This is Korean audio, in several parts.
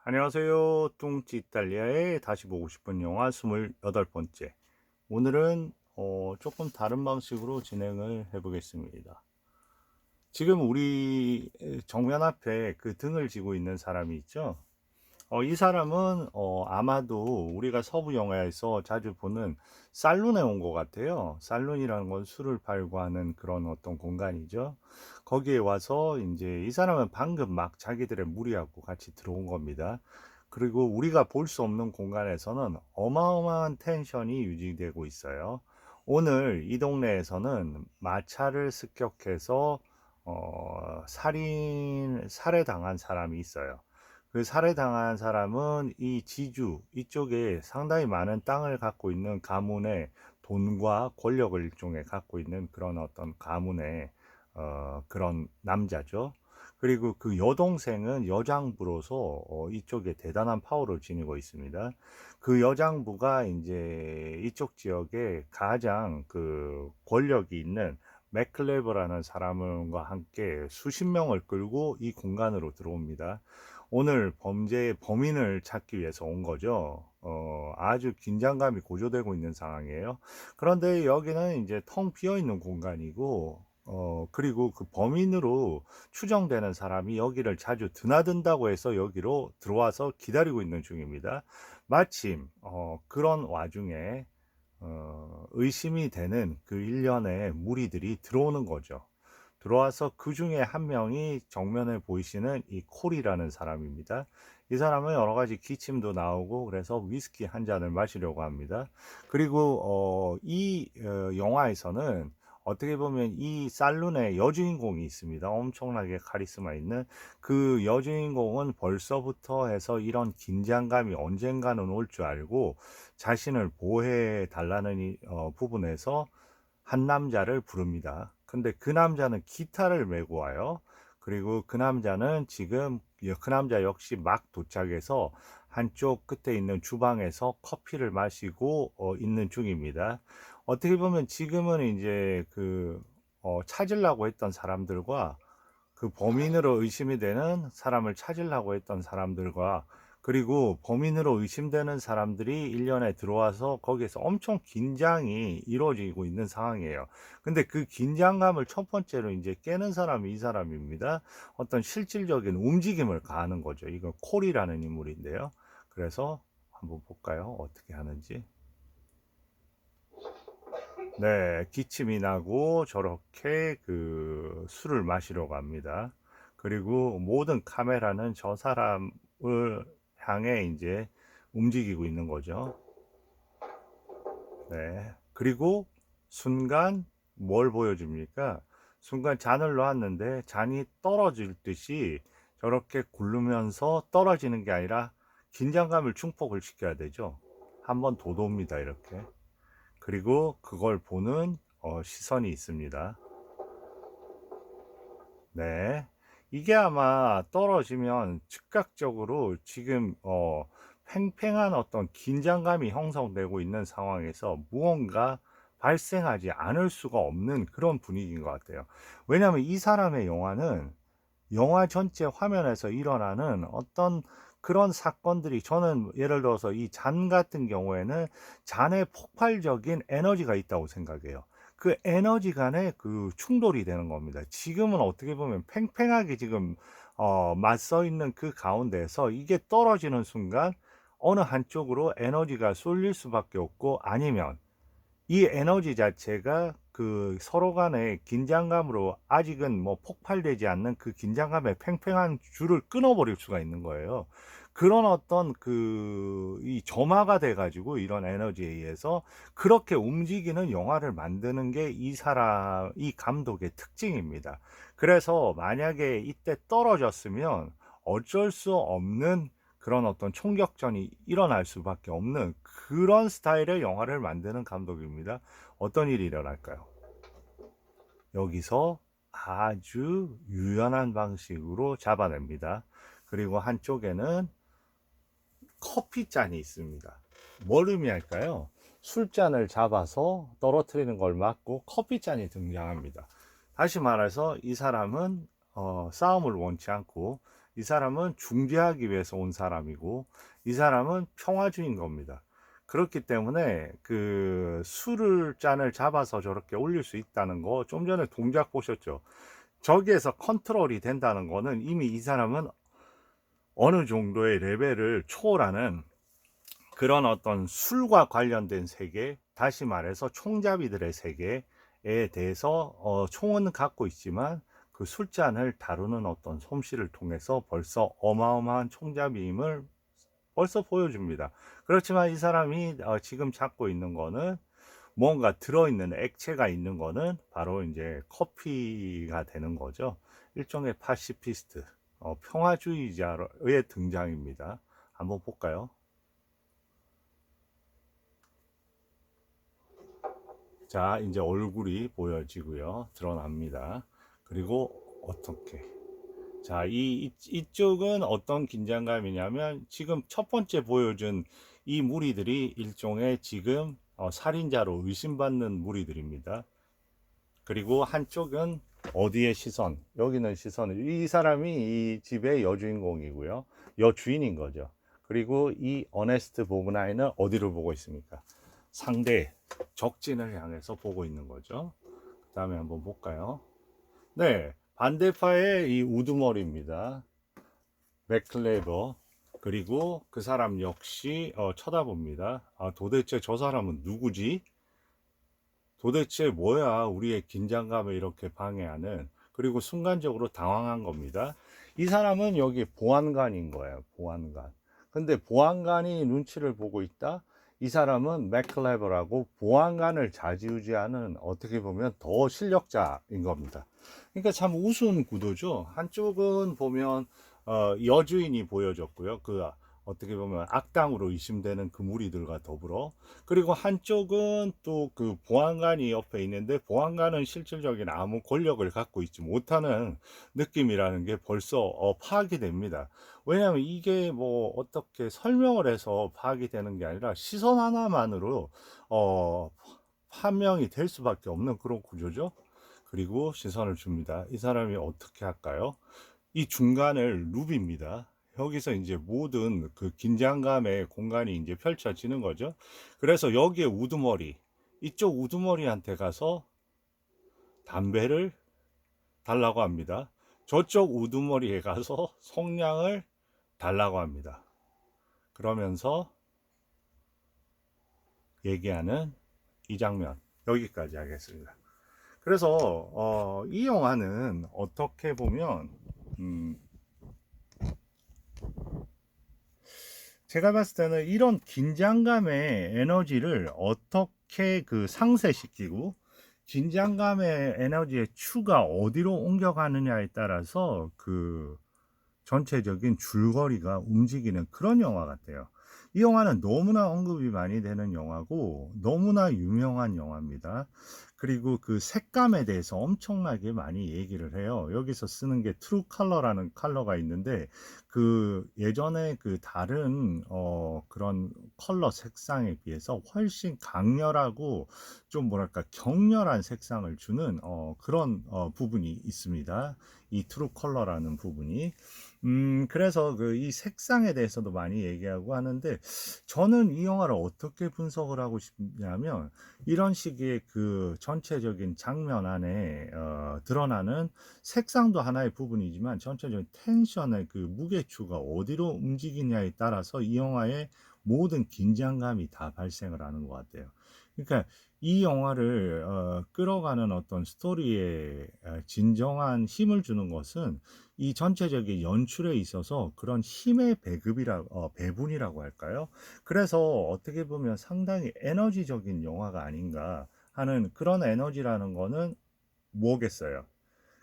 안녕하세요. 뚱찌 이탈리아의 다시 보고 싶은 영화 28번째. 오늘은 조금 다른 방식으로 진행을 해보겠습니다. 지금 우리 정면 앞에 그 등을 지고 있는 사람이 있죠. 이 사람은 아마도 우리가 서부 영화에서 자주 보는 살룬에 온 것 같아요. 살룬이라는 건 술을 팔고 하는 그런 어떤 공간이죠. 거기에 와서 이제 이 사람은 방금 막 자기들의 무리하고 같이 들어온 겁니다. 그리고 우리가 볼 수 없는 공간에서는 어마어마한 텐션이 유지되고 있어요. 오늘 이 동네에서는 마차를 습격해서 살해당한 사람이 있어요. 그 살해당한 사람은 이 지주 이쪽에 상당히 많은 땅을 갖고 있는 가문의 돈과 권력을 일종의 갖고 있는 그런 어떤 가문의 그런 남자죠. 그리고 그 여동생은 여장부로서 이쪽에 대단한 파워를 지니고 있습니다. 그 여장부가 이제 이쪽 지역에 가장 그 권력이 있는 맥클레버라는 사람과 함께 수십 명을 끌고 이 공간으로 들어옵니다. 오늘 범죄의 범인을 찾기 위해서 온 거죠. 아주 긴장감이 고조되고 있는 상황이에요. 그런데 여기는 이제 텅 비어 있는 공간이고, 그리고 그 범인으로 추정되는 사람이 여기를 자주 드나든다고 해서 여기로 들어와서 기다리고 있는 중입니다. 마침, 그런 와중에, 의심이 되는 그 일련의 무리들이 들어오는 거죠. 들어와서 그 중에 한 명이 정면에 보이시는 이 콜이라는 사람입니다. 이 사람은 여러 가지 기침도 나오고 그래서 위스키 한 잔을 마시려고 합니다. 그리고 이 영화에서는 어떻게 보면 이 살룬의 여주인공이 있습니다. 엄청나게 카리스마 있는 그 여주인공은 벌써부터 해서 이런 긴장감이 언젠가는 올 줄 알고 자신을 보호해 달라는 부분에서 한 남자를 부릅니다. 근데 그 남자는 기타를 메고 와요. 그리고 그 남자는 지금 그 남자 역시 막 도착해서 한쪽 끝에 있는 주방에서 커피를 마시고 있는 중입니다. 어떻게 보면 지금은 이제 그 찾으려고 했던 사람들과 그 범인으로 의심이 되는 사람을 찾으려고 했던 사람들과 그리고 범인으로 의심되는 사람들이 일련에 들어와서 거기에서 엄청 긴장이 이루어지고 있는 상황이에요. 근데 그 긴장감을 첫 번째로 이제 깨는 사람이 이 사람입니다. 어떤 실질적인 움직임을 가하는 거죠. 이거 콜이라는 인물인데요. 그래서 한번 볼까요? 어떻게 하는지. 네, 기침이 나고 저렇게 그 술을 마시러 갑니다. 그리고 모든 카메라는 저 사람을 향해 이제 움직이고 있는 거죠. 네. 그리고 순간 뭘 보여줍니까? 순간 잔을 놓았는데 잔이 떨어질 듯이 저렇게 굴르면서 떨어지는 게 아니라 긴장감을 증폭을 시켜야 되죠. 한번 더 돕니다, 이렇게. 그리고 그걸 보는 시선이 있습니다. 네. 이게 아마 떨어지면 즉각적으로 지금 팽팽한 어떤 긴장감이 형성되고 있는 상황에서 무언가 발생하지 않을 수가 없는 그런 분위기인 것 같아요. 왜냐하면 이 사람의 영화는 영화 전체 화면에서 일어나는 어떤 그런 사건들이 저는 예를 들어서 이 잔 같은 경우에는 잔에 폭발적인 에너지가 있다고 생각해요. 그 에너지 간의 그 충돌이 되는 겁니다. 지금은 어떻게 보면 팽팽하게 지금 맞서 있는 그 가운데서 이게 떨어지는 순간 어느 한쪽으로 에너지가 쏠릴 수밖에 없고 아니면 이 에너지 자체가 그 서로 간의 긴장감으로 아직은 뭐 폭발되지 않는 그 긴장감의 팽팽한 줄을 끊어버릴 수가 있는 거예요. 그런 어떤 이 점화가 돼가지고 이런 에너지에 의해서 그렇게 움직이는 영화를 만드는 게 이 감독의 특징입니다. 그래서 만약에 이때 떨어졌으면 어쩔 수 없는 그런 어떤 총격전이 일어날 수밖에 없는 그런 스타일의 영화를 만드는 감독입니다. 어떤 일이 일어날까요? 여기서 아주 유연한 방식으로 잡아냅니다. 그리고 한쪽에는 커피잔이 있습니다. 뭘 의미할까요? 술잔을 잡아서 떨어뜨리는 걸 막고 커피잔이 등장합니다. 다시 말해서 이 사람은 싸움을 원치 않고 이 사람은 중재하기 위해서 온 사람이고 이 사람은 평화주의인 겁니다. 그렇기 때문에 그 술을 잔을 잡아서 저렇게 올릴 수 있다는 거 좀 전에 동작 보셨죠? 저기에서 컨트롤이 된다는 거는 이미 이 사람은 어느 정도의 레벨을 초월하는 그런 어떤 술과 관련된 세계, 다시 말해서 총잡이들의 세계에 대해서 총은 갖고 있지만 그 술잔을 다루는 어떤 솜씨를 통해서 벌써 어마어마한 총잡이임을 벌써 보여줍니다. 그렇지만 이 사람이 지금 잡고 있는 거는 뭔가 들어있는 액체가 있는 거는 바로 이제 커피가 되는 거죠. 일종의 파시피스트, 평화주의자의 등장입니다. 한번 볼까요? 자, 이제 얼굴이 보여지고요. 드러납니다. 그리고 어떻게? 자, 이쪽은 어떤 긴장감이냐면 지금 첫 번째 보여준 이 무리들이 일종의 지금 살인자로 의심받는 무리들입니다. 그리고 한쪽은 어디의 시선? 여기는 시선. 이 사람이 이 집의 여주인공이고요. 여주인인 거죠. 그리고 이 어네스트 보그나이는 어디를 보고 있습니까? 상대 적진을 향해서 보고 있는 거죠. 그 다음에 한번 볼까요? 네, 반대파의 이 우두머리입니다. 맥클레버. 그리고 그 사람 역시 쳐다봅니다. 아, 도대체 저 사람은 누구지? 도대체 뭐야 우리의 긴장감을 이렇게 방해하는. 그리고 순간적으로 당황한 겁니다. 이 사람은 여기 보안관인 거예요. 보안관. 근데 보안관이 눈치를 보고 있다. 이 사람은 맥클레버라고 보안관을 좌지우지하는 어떻게 보면 더 실력자인 겁니다. 그러니까 참 우스운 구도죠. 한쪽은 보면 여주인이 보여졌고요. 그 어떻게 보면 악당으로 의심되는 그 무리들과 더불어, 그리고 한쪽은 또 그 보안관이 옆에 있는데 보안관은 실질적인 아무 권력을 갖고 있지 못하는 느낌이라는 게 벌써 파악이 됩니다. 왜냐하면 이게 뭐 어떻게 설명을 해서 파악이 되는 게 아니라 시선 하나만으로 판명이 될 수밖에 없는 그런 구조죠. 그리고 시선을 줍니다. 이 사람이 어떻게 할까요? 이 중간을 룹입니다. 여기서 이제 모든 그 긴장감의 공간이 이제 펼쳐지는 거죠. 그래서 여기에 우두머리, 이쪽 우두머리한테 가서 담배를 달라고 합니다. 저쪽 우두머리에 가서 성냥을 달라고 합니다. 그러면서 얘기하는 이 장면, 여기까지 하겠습니다. 그래서 이 영화는 어떻게 보면 제가 봤을 때는 이런 긴장감의 에너지를 어떻게 그 상쇄시키고 긴장감의 에너지의 추가 어디로 옮겨가느냐에 따라서 그 전체적인 줄거리가 움직이는 그런 영화 같아요. 이 영화는 너무나 언급이 많이 되는 영화고 너무나 유명한 영화입니다. 그리고 그 색감에 대해서 엄청나게 많이 얘기를 해요. 여기서 쓰는 게 트루 컬러라는 컬러가 있는데 그 예전에 그 다른 그런 컬러 색상에 비해서 훨씬 강렬하고 좀 뭐랄까 격렬한 색상을 주는 그런 부분이 있습니다. 이 트루 컬러라는 부분이. 그래서 그 이 색상에 대해서도 많이 얘기하고 하는데 저는 이 영화를 어떻게 분석을 하고 싶냐면 이런 식의 그 전체적인 장면 안에 드러나는 색상도 하나의 부분이지만 전체적인 텐션의 그 무게추가 어디로 움직이냐에 따라서 이 영화의 모든 긴장감이 다 발생을 하는 것 같아요. 그러니까 이 영화를 끌어가는 어떤 스토리에 진정한 힘을 주는 것은 이 전체적인 연출에 있어서 그런 힘의 배분이라고 할까요? 그래서 어떻게 보면 상당히 에너지적인 영화가 아닌가 하는 그런 에너지라는 거는 뭐겠어요?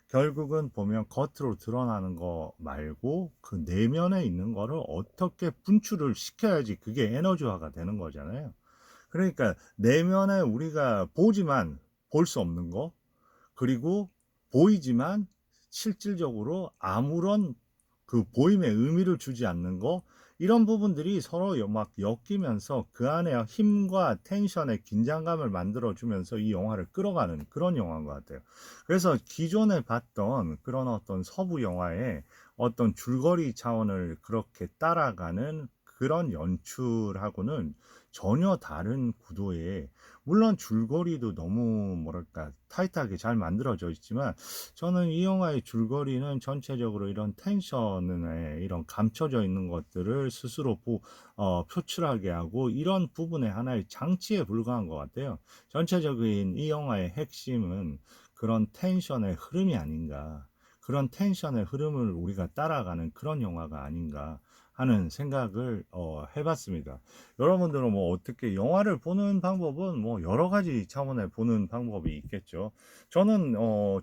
결국은 보면 겉으로 드러나는 거 말고 그 내면에 있는 거를 어떻게 분출을 시켜야지 그게 에너지화가 되는 거잖아요. 그러니까 내면에 우리가 보지만 볼 수 없는 거, 그리고 보이지만 실질적으로 아무런 그 보임의 의미를 주지 않는 거, 이런 부분들이 서로 막 엮이면서 그 안에 힘과 텐션의 긴장감을 만들어 주면서 이 영화를 끌어가는 그런 영화인 것 같아요. 그래서 기존에 봤던 그런 어떤 서부 영화의 어떤 줄거리 차원을 그렇게 따라가는 그런 연출하고는 전혀 다른 구도의, 물론 줄거리도 너무 뭐랄까 타이트하게 잘 만들어져 있지만 저는 이 영화의 줄거리는 전체적으로 이런 텐션에 이런 감춰져 있는 것들을 스스로 표출하게 하고 이런 부분의 하나의 장치에 불과한 것 같아요. 전체적인 이 영화의 핵심은 그런 텐션의 흐름이 아닌가, 그런 텐션의 흐름을 우리가 따라가는 그런 영화가 아닌가 하는 생각을 해봤습니다. 여러분들은 뭐 어떻게 영화를 보는 방법은 뭐 여러 가지 차원의 보는 방법이 있겠죠. 저는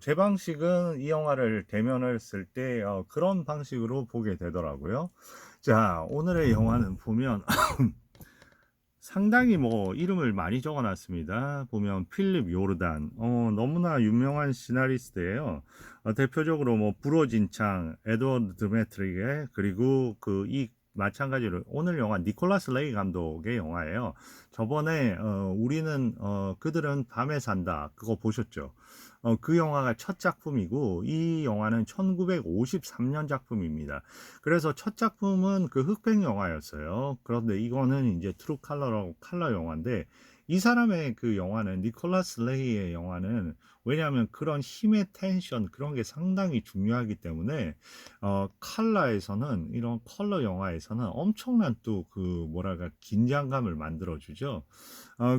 제 방식은 이 영화를 대면했을 때 그런 방식으로 보게 되더라고요. 자, 오늘의 영화는 보면 상당히 뭐 이름을 많이 적어 놨습니다. 보면 필립 요르단, 너무나 유명한 시나리스트예요. 대표적으로 뭐 부러진 창, 에드워드 드메트리게, 그리고 이 마찬가지로 오늘 영화 니콜라스 레이 감독의 영화예요. 저번에 우리는 그들은 밤에 산다, 그거 보셨죠? 그 영화가 첫 작품이고 이 영화는 1953년 작품입니다. 그래서 첫 작품은 그 흑백 영화였어요. 그런데 이거는 이제 트루 칼러라고 칼러 영화인데, 이 사람의 그 영화는, 니콜라스 레이의 영화는, 왜냐하면 그런 힘의 텐션 그런 게 상당히 중요하기 때문에 칼라에서는, 이런 컬러 영화에서는 엄청난 또 그 뭐랄까 긴장감을 만들어 주죠.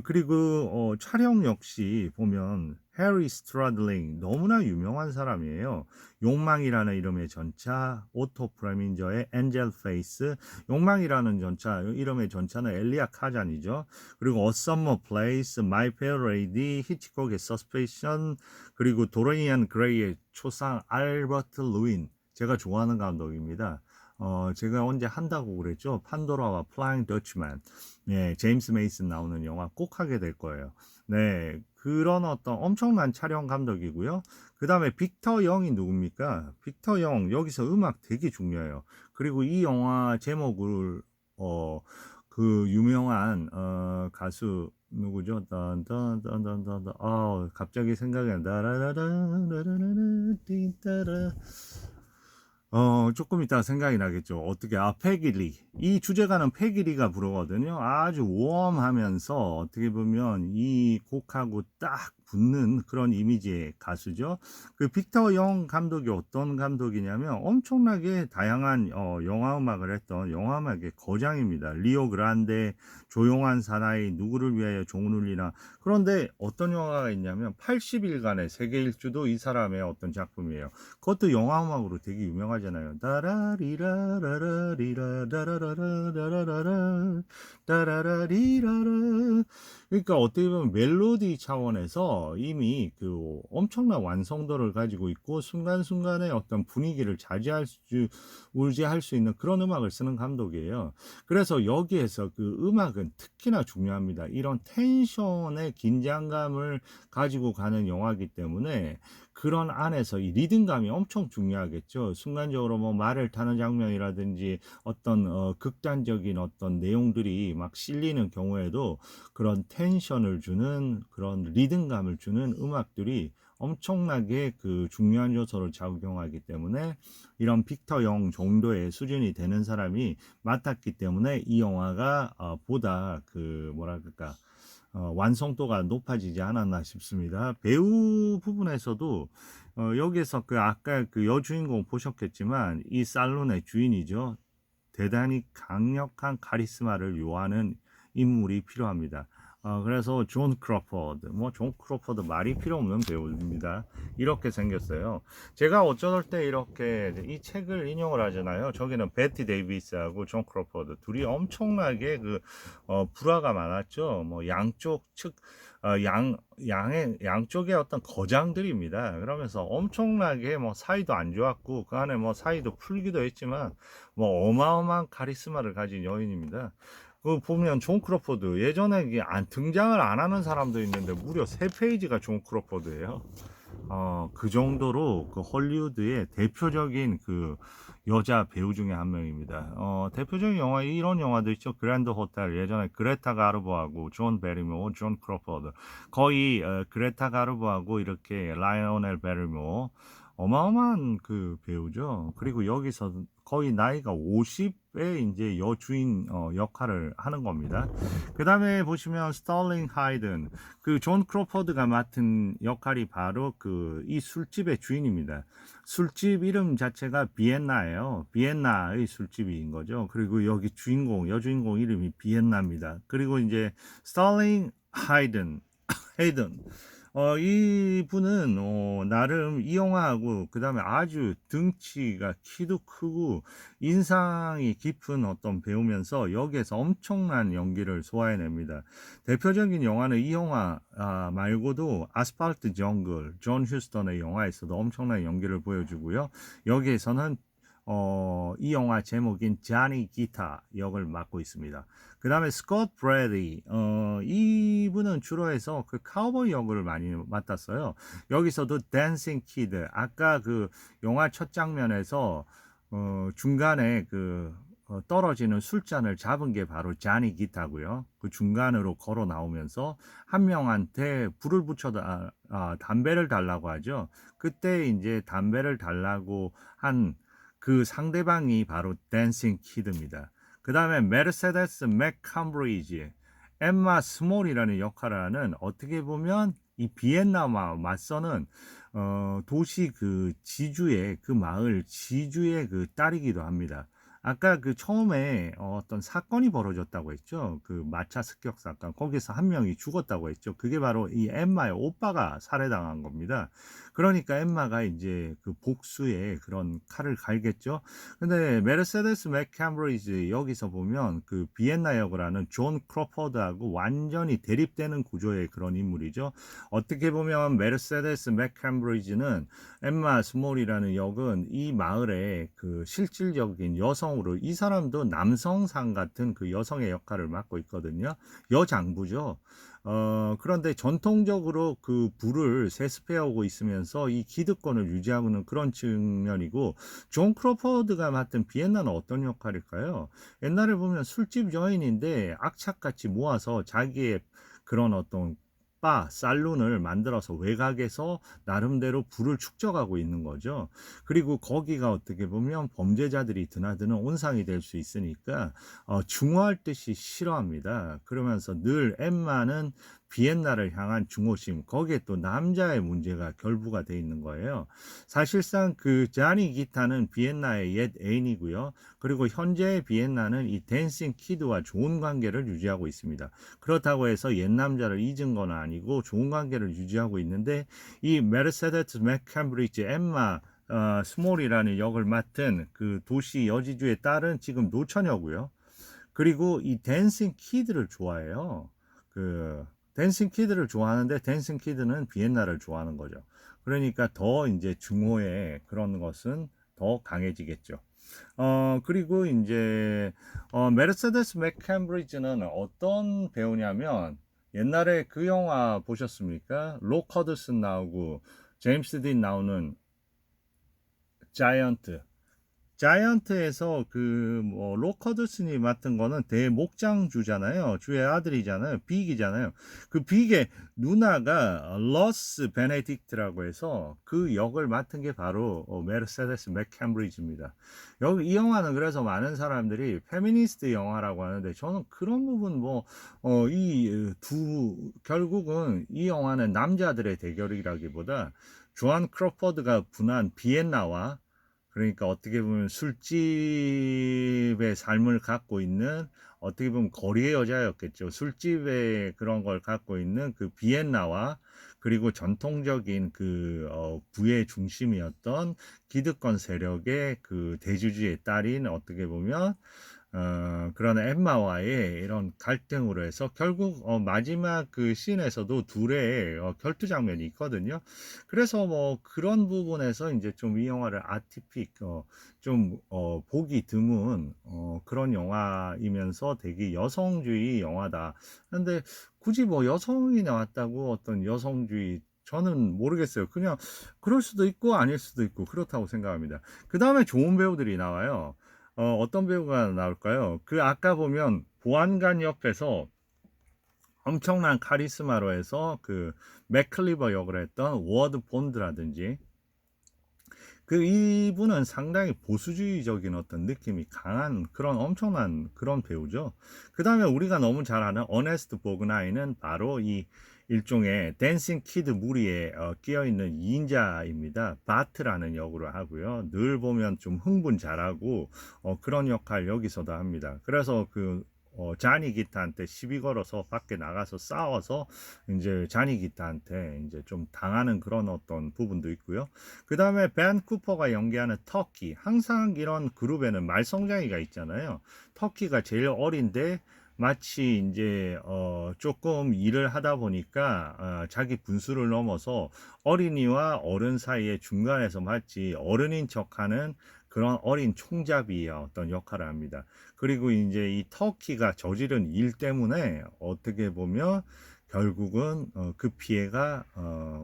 그리고 촬영 역시 보면 해리 스트라들링, 너무나 유명한 사람이에요. 욕망이라는 이름의 전차, 오토 프레민저의 엔젤 페이스, 욕망이라는 전차, 이름의 전차는 엘리아 카잔이죠. 그리고 어 서머 플레이스, 마이 페어 레이디, 히치콕의 서스페이션, 그리고 도레이안 그레이의 초상 알버트 루인, 제가 좋아하는 감독입니다. 제가 언제 한다고 그랬죠? 판도라와 플라잉 더치맨. 네, 제임스 메이슨 나오는 영화 꼭 하게 될 거예요. 네, 그런 어떤 엄청난 촬영 감독이고요. 그 다음에 빅터 영이 누굽니까? 빅터 영, 여기서 음악 되게 중요해요. 그리고 이 영화 제목을, 그 유명한, 가수, 누구죠? 딴딴딴딴딴, 갑자기 생각이 안 나. 라라라라라라라, 띠따라. 조금 이따가 생각이 나겠죠. 어떻게, 패기리. 이 주제가는 패기리가 부르거든요. 아주 웜하면서 어떻게 보면 이 곡하고 딱 붙는 그런 이미지의 가수죠. 그 빅터 영 감독이 어떤 감독이냐면 엄청나게 다양한 영화 음악을 했던 영화 음악의 거장입니다. 리오 그란데, 조용한 사나이, 누구를 위하여 종을 울리나. 그런데 어떤 영화가 있냐면 80일간의 세계 일주도 이 사람의 어떤 작품이에요. 그것도 영화 음악으로 되게 유명하잖아요. 따라리라라라리라라라라라라라 따라라리라라. 그러니까 어떻게 보면 멜로디 차원에서 이미 그 엄청난 완성도를 가지고 있고 순간순간의 어떤 분위기를 울지할 수 있는 그런 음악을 쓰는 감독이에요. 그래서 여기에서 그 음악은 특히나 중요합니다. 이런 텐션의 긴장감을 가지고 가는 영화이기 때문에 그런 안에서 이 리듬감이 엄청 중요하겠죠. 순간적으로 뭐 말을 타는 장면이라든지 어떤 극단적인 어떤 내용들이 막 실리는 경우에도 그런 텐션을 주는, 그런 리듬감을 주는 음악들이 엄청나게 그 중요한 요소를 작용하기 때문에 이런 빅터 영 정도의 수준이 되는 사람이 맡았기 때문에 이 영화가 보다 그 뭐랄까 완성도가 높아지지 않았나 싶습니다. 배우 부분에서도 여기에서 그 아까 그 여주인공 보셨겠지만 이 살론의 주인이죠. 대단히 강력한 카리스마를 요하는 인물이 필요합니다. 그래서 존 크로포드, 뭐 존 크로포드 말이 필요 없는 배우입니다. 이렇게 생겼어요. 제가 어쩔 때 이렇게 이 책을 인용을 하잖아요. 저기는 베티 데이비스하고 존 크로포드 둘이 엄청나게 그 불화가 많았죠. 뭐 양쪽 측 양쪽의 어떤 거장들입니다. 그러면서 엄청나게 뭐 사이도 안 좋았고 그 안에 뭐 사이도 풀기도 했지만 뭐 어마어마한 카리스마를 가진 여인입니다. 그 보면 존 크로포드 예전에 이게 등장을 안 하는 사람도 있는데 무려 3페이지가 존 크로포드예요. 그 정도로 그 헐리우드의 대표적인 그 여자 배우 중에 한 명입니다. 대표적인 영화, 이런 영화도 있죠. 그랜드 호텔, 예전에 그레타 가르보하고 존 베리모, 존 크로포드. 거의 그레타 가르보하고 이렇게 라이오넬 베리모, 어마어마한 그 배우죠. 그리고 여기서 거의 나이가 50에 이제 여주인 역할을 하는 겁니다. 그 다음에 보시면 스털링 하이든, 그 존 크로포드가 맡은 역할이 바로 그 이 술집의 주인입니다. 술집 이름 자체가 비엔나예요. 비엔나의 술집인 거죠. 그리고 여기 주인공, 여주인공 이름이 비엔나입니다. 그리고 이제 스털링 헤이든, 이분은 나름 이 영화하고 그다음에 아주 등치가 키도 크고 인상이 깊은 어떤 배우면서 여기에서 엄청난 연기를 소화해냅니다. 대표적인 영화는 이 영화 말고도 아스팔트 정글, 존 휴스턴의 영화에서도 엄청난 연기를 보여주고요. 여기에서는 이 영화 제목인 자니 기타 역을 맡고 있습니다. 그 다음에 스콧 브래디, 이분은 주로 해서 그 카우보이 역을 많이 맡았어요. 여기서도 댄싱 키드, 아까 그 영화 첫 장면에서 중간에 그 떨어지는 술잔을 잡은 게 바로 자니 기타고요. 그 중간으로 걸어 나오면서 한 명한테 불을 붙여다 담배를 달라고 하죠. 그때 이제 담배를 달라고 한 그 상대방이 바로 댄싱 키드입니다. 그 다음에 메르세데스 맥캄브리지, 엠마 스몰이라는 역할을 하는, 어떻게 보면 이 비엔나와 맞서는 도시 그 지주의 그 마을 지주의 그 딸이기도 합니다. 아까 그 처음에 어떤 사건이 벌어졌다고 했죠. 그 마차 습격 사건. 거기서 한 명이 죽었다고 했죠. 그게 바로 이 엠마의 오빠가 살해당한 겁니다. 그러니까 엠마가 이제 그 복수의 그런 칼을 갈겠죠. 근데 메르세데스 맥캠브리지 여기서 보면 그 비엔나 역을 하는 존 크로포드하고 완전히 대립되는 구조의 그런 인물이죠. 어떻게 보면 메르세데스 맥캠브리지는 엠마 스몰이라는 역은 이 마을의 그 실질적인 여성으로, 이 사람도 남성상 같은 그 여성의 역할을 맡고 있거든요. 여장부죠. 그런데 전통적으로 그 부를 세습해오고 있으면서 이 기득권을 유지하고는 그런 측면이고, 존 크로포드가 맡은 비엔나는 어떤 역할일까요? 옛날에 보면 술집 여인인데 악착같이 모아서 자기의 그런 어떤 살룬을 만들어서 외곽에서 나름대로 부를 축적하고 있는 거죠. 그리고 거기가 어떻게 보면 범죄자들이 드나드는 온상이 될 수 있으니까 중호할 듯이 싫어합니다. 그러면서 늘 엠마는 비엔나를 향한 중호심, 거기에 또 남자의 문제가 결부가 돼 있는 거예요. 사실상 그 자니 기타는 비엔나의 옛 애인이고요. 그리고 현재의 비엔나는 이 댄싱 키드와 좋은 관계를 유지하고 있습니다. 그렇다고 해서 옛 남자를 잊은 건 아니고 좋은 관계를 유지하고 있는데, 이 메르세데스 맥캠브리지 엠마 스몰이라는 역을 맡은 그 도시 여지주의 딸은 지금 노처녀고요. 그리고 이 댄싱 키드를 좋아해요. 그 댄싱 키드를 좋아하는데 댄싱 키드는 비엔나를 좋아하는 거죠. 그러니까 더 이제 중호의 그런 것은 더 강해지겠죠. 그리고 이제 메르세데스 맥캠브리지는 어떤 배우냐면, 옛날에 그 영화 보셨습니까? 록 허드슨 나오고 제임스 딘 나오는 자이언트. 자이언트에서 그 뭐 로커드슨이 맡은 거는 대목장주잖아요. 주의 아들이잖아요. 빅이잖아요. 그 빅의 누나가 러스 베네딕트라고 해서 그 역을 맡은 게 바로 메르세데스 맥캠브리지입니다. 여기 이 영화는 그래서 많은 사람들이 페미니스트 영화라고 하는데, 저는 그런 부분 뭐 이 두 결국은 이 영화는 남자들의 대결이라기보다 조한 크로포드가 분한 비엔나와, 그러니까 어떻게 보면 술집의 삶을 갖고 있는, 어떻게 보면 거리의 여자였겠죠. 술집의 그런 걸 갖고 있는 그 비엔나와, 그리고 전통적인 그 부의 중심이었던 기득권 세력의 그 대주주의 딸인, 어떻게 보면 그런 엠마와의 이런 갈등으로 해서 결국 마지막 그 씬에서도 둘의 결투 장면이 있거든요. 그래서 뭐 그런 부분에서 이제 좀 이 영화를 아티픽, 좀 보기 드문 그런 영화이면서 되게 여성주의 영화다. 근데 굳이 뭐 여성이 나왔다고 어떤 여성주의, 저는 모르겠어요. 그냥 그럴 수도 있고 아닐 수도 있고 그렇다고 생각합니다. 그 다음에 좋은 배우들이 나와요. 어떤 배우가 나올까요? 그 아까 보면 보안관 옆에서 엄청난 카리스마로 해서 그 맥클리버 역을 했던 워드 본드라든지, 그 이분은 상당히 보수주의적인 어떤 느낌이 강한 그런 엄청난 그런 배우죠. 그 다음에 우리가 너무 잘 아는 어네스트 보그나이는 바로 이 일종의 댄싱 키드 무리에 끼어 있는 2인자입니다. 바트라는 역으로 하고요. 늘 보면 좀 흥분 잘하고 그런 역할 여기서도 합니다. 그래서 그 자니 기타한테 시비 걸어서 밖에 나가서 싸워서 이제 자니 기타한테 이제 좀 당하는 그런 어떤 부분도 있고요. 그 다음에 벤 쿠퍼가 연기하는 터키. 항상 이런 그룹에는 말썽쟁이가 있잖아요. 터키가 제일 어린데 마치 이제 조금 일을 하다 보니까 자기 분수를 넘어서 어린이와 어른 사이의 중간에서 마치 어른인 척하는 그런 어린 총잡이의 어떤 역할을 합니다. 그리고 이제 이 터키가 저지른 일 때문에 어떻게 보면 결국은 그 피해가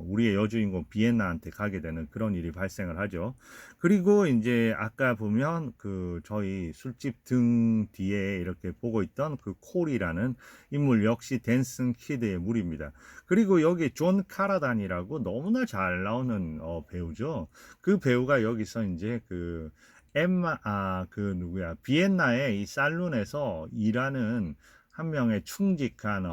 우리의 여주인공 비엔나한테 가게 되는 그런 일이 발생을 하죠. 그리고 이제 아까 보면 그 저희 술집 등 뒤에 이렇게 보고 있던 그 콜이라는 인물 역시 댄슨 키드의 무리입니다. 그리고 여기 존 카라단이라고 너무나 잘 나오는 배우죠. 그 배우가 여기서 이제 그 엠마 그 누구야 비엔나의 이 살룬에서 일하는 한 명의 충직한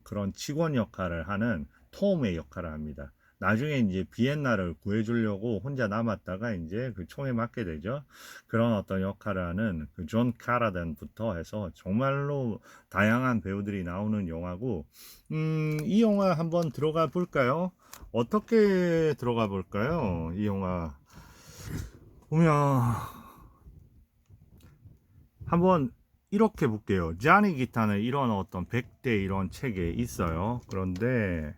그런 직원 역할을 하는 톰의 역할을 합니다. 나중에 이제 비엔나를 구해주려고 혼자 남았다가 이제 그 총에 맞게 되죠. 그런 어떤 역할을 하는 그 존 카라덴부터 해서 정말로 다양한 배우들이 나오는 영화고, 이 영화 한번 들어가 볼까요? 어떻게 들어가 볼까요? 이 영화 보면 한번 이렇게 볼게요. 자니 기타는 이런 어떤 100대 이런 책에 있어요. 그런데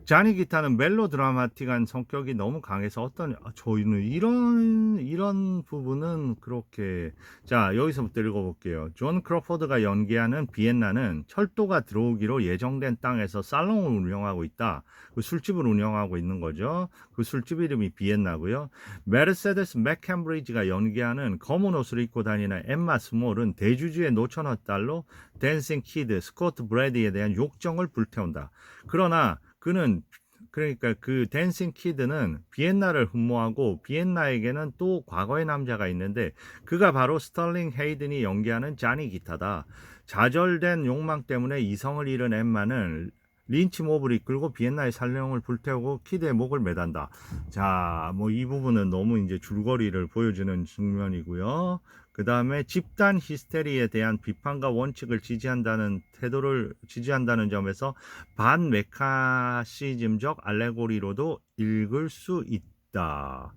자니 기타는 멜로드라마틱한 성격이 너무 강해서 저희는 이런 부분은 그렇게 자 여기서부터 읽어볼게요. 존 크로포드가 연기하는 비엔나는 철도가 들어오기로 예정된 땅에서 살롱을 운영하고 있다. 그 술집을 운영하고 있는 거죠. 그 술집 이름이 비엔나고요. 메르세데스 맥캠브리지가 연기하는 검은 옷을 입고 다니는 엠마 스몰은 대주주의 노천원 달러 댄싱 키드 스코트 브래디에 대한 욕정을 불태운다. 그러나 그는 그러니까 그 댄싱 키드는 비엔나를 흠모하고 비엔나에게는 또 과거의 남자가 있는데 그가 바로 스털링 헤이든이 연기하는 자니 기타다. 좌절된 욕망 때문에 이성을 잃은 엠마는 린치 몹을 이끌고 비엔나의 살령을 불태우고 키드의 목을 매단다. 자, 뭐 이 부분은 너무 이제 줄거리를 보여주는 측면이고요. 그 다음에 집단 히스테리에 대한 비판과 원칙을 지지한다는 태도를 지지한다는 점에서 반메카시즘적 알레고리로도 읽을 수 있다.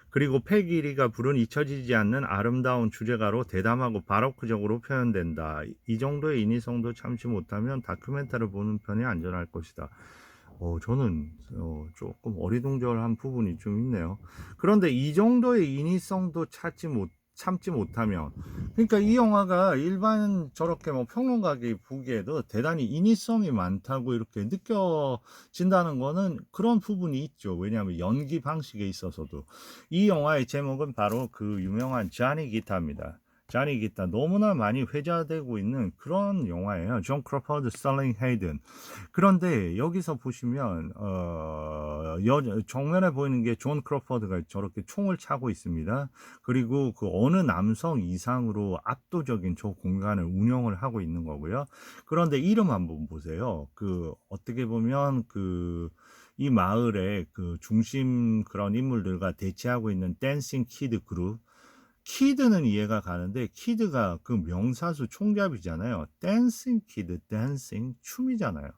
그리고 패기리가 부른 잊혀지지 않는 아름다운 주제가로 대담하고 바로크적으로 표현된다. 이 정도의 인위성도 참지 못하면 다큐멘터리를 보는 편이 안전할 것이다. 저는 조금 어리둥절한 부분이 좀 있네요. 그런데 이 정도의 인위성도 참지 못하면, 그러니까 이 영화가 일반 저렇게 뭐 평론가들이 보기에도 대단히 인위성이 많다고 이렇게 느껴진다는 거는 그런 부분이 있죠. 왜냐하면 연기 방식에 있어서도. 이 영화의 제목은 바로 그 유명한 자니 기타입니다. 자니 기타 너무나 많이 회자되고 있는 그런 영화예요. 존 크로포드, 스털링 헤이든. 그런데 여기서 보시면 정면에 보이는 게 존 크로포드가 저렇게 총을 차고 있습니다. 그리고 그 어느 남성 이상으로 압도적인 저 공간을 운영을 하고 있는 거고요. 그런데 이름 한번 보세요. 그 어떻게 보면 그 이 마을의 그 중심 그런 인물들과 대치하고 있는 댄싱 키드 그룹. 키드는 이해가 가는데 키드가 그 명사수 총잡이잖아요. 댄싱 키드, 댄싱 춤이잖아요.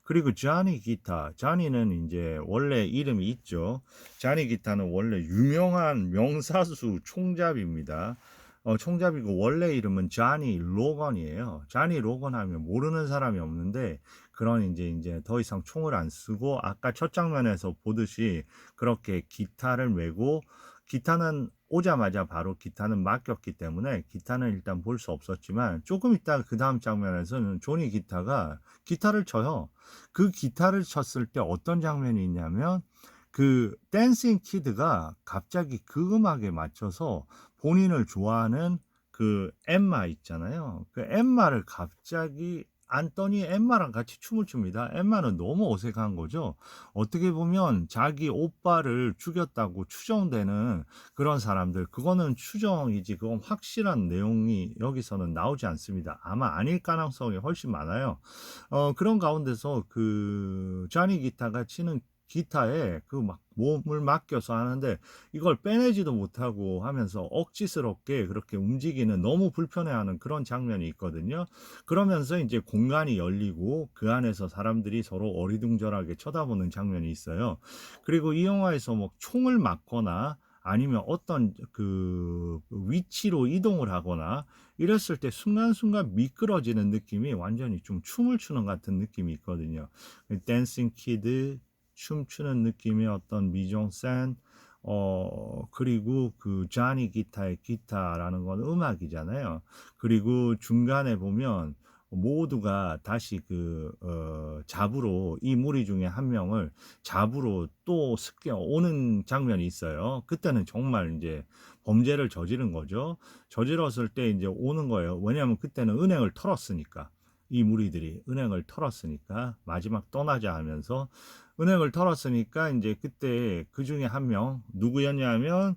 그리고 자니 기타, 자니는 이제 원래 이름이 있죠. 자니 기타는 원래 유명한 명사수 총잡이입니다. 총잡이고 원래 이름은 자니 로건이에요. 자니 로건 하면 모르는 사람이 없는데 그런 이제 더 이상 총을 안 쓰고 아까 첫 장면에서 보듯이 그렇게 기타를 메고 기타는 오자마자 바로 기타는 맡겼기 때문에 기타는 일단 볼 수 없었지만 조금 있다가 그 다음 장면에서는 존이 기타가 기타를 쳐요. 그 기타를 쳤을 때 어떤 장면이 있냐면 그 댄싱 키드가 갑자기 그 음악에 맞춰서 본인을 좋아하는 그 엠마 있잖아요. 그 엠마를 갑자기 앉더니 엠마랑 같이 춤을 춥니다. 엠마는 너무 어색한 거죠. 어떻게 보면 자기 오빠를 죽였다고 추정되는 그런 사람들, 그거는 추정이지 그건 확실한 내용이 여기서는 나오지 않습니다. 아마 아닐 가능성이 훨씬 많아요. 그런 가운데서 그 쟈니 기타가 치는 기타에 그 막 몸을 맡겨서 하는데 이걸 빼내지도 못하고 하면서 억지스럽게 그렇게 움직이는, 너무 불편해하는 그런 장면이 있거든요. 그러면서 이제 공간이 열리고 그 안에서 사람들이 서로 어리둥절하게 쳐다보는 장면이 있어요. 그리고 이 영화에서 뭐 총을 맞거나 아니면 어떤 그 위치로 이동을 하거나 이랬을 때 순간순간 미끄러지는 느낌이 완전히 좀 춤을 추는 같은 느낌이 있거든요. 댄싱 키드, 춤추는 느낌의 어떤 미정센, 그리고 그 쟈니 기타의 기타라는 건 음악이잖아요. 그리고 중간에 보면 모두가 다시 잡으러, 이 무리 중에 한 명을 잡으러 또 습겨 오는 장면이 있어요. 그때는 정말 이제 범죄를 저지른 거죠. 저질렀을 때 이제 오는 거예요. 왜냐하면 그때는 은행을 털었으니까. 이 무리들이 은행을 털었으니까 마지막 떠나자 하면서 은행을 털었으니까 이제 그때 그 중에 한 명 누구였냐면